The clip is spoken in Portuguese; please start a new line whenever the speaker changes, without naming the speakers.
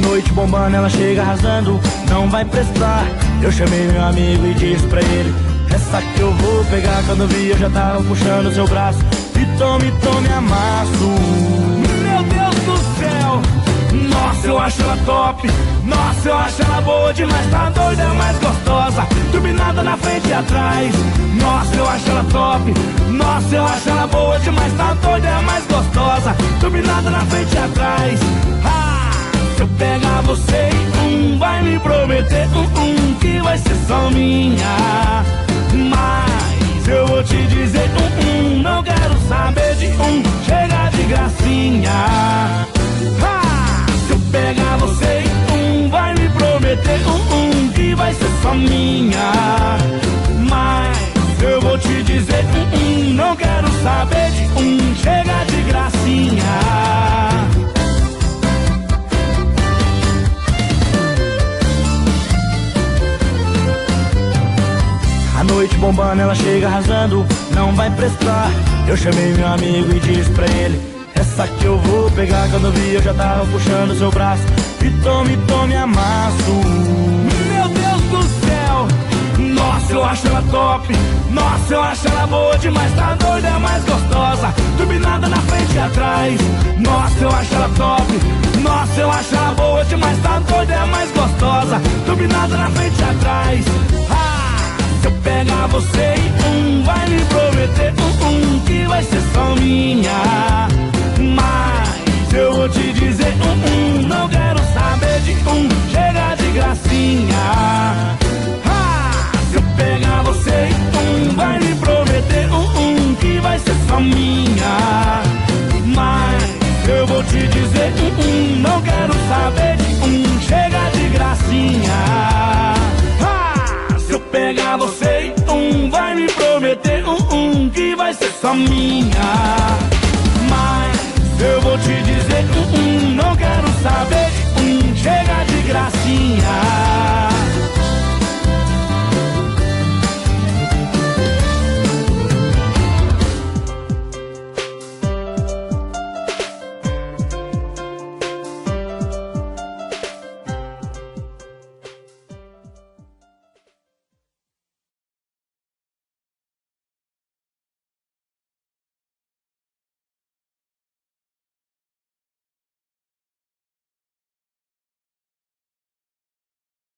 noite bombando, ela chega arrasando, não vai prestar. Eu chamei meu amigo e disse pra ele: essa que eu vou pegar. Quando vi eu já tava puxando seu braço, e tome amasso. Meu Deus do céu, nossa, eu acho ela top. Nossa, eu acho ela boa demais, tá doida, é mais gostosa, turbinada na frente e atrás. Nossa, eu acho ela top. Nossa, eu acho ela boa demais, tá doida, é mais gostosa, turbinada na frente e atrás. Se eu pegar você e vai me prometer que vai ser só minha. Mas eu vou te dizer não quero saber de chega de gracinha. Se eu pegar você e vai me prometer que vai ser só minha. Mas eu vou te dizer não quero saber de chega de gracinha. A noite bombando, ela chega arrasando, não vai prestar. Eu chamei meu amigo e disse pra ele: essa que eu vou pegar. Quando vi eu já tava puxando seu braço, e tome amasso. Meu Deus do céu, nossa, eu acho ela top. Nossa, eu acho ela boa demais, tá doida, é mais gostosa, turbinada na frente e atrás. Nossa, eu acho ela top. Nossa, eu acho ela boa demais, tá doida, é mais gostosa, turbinada na frente e atrás. Se eu pegar você e vai me prometer que vai ser só minha. Mas eu vou te dizer não quero saber de chega de gracinha. Se eu pegar você e vai me prometer que vai ser só minha. Mas eu vou te dizer não quero saber de chega de gracinha. Se eu pegar você e vai me prometer que vai ser só minha.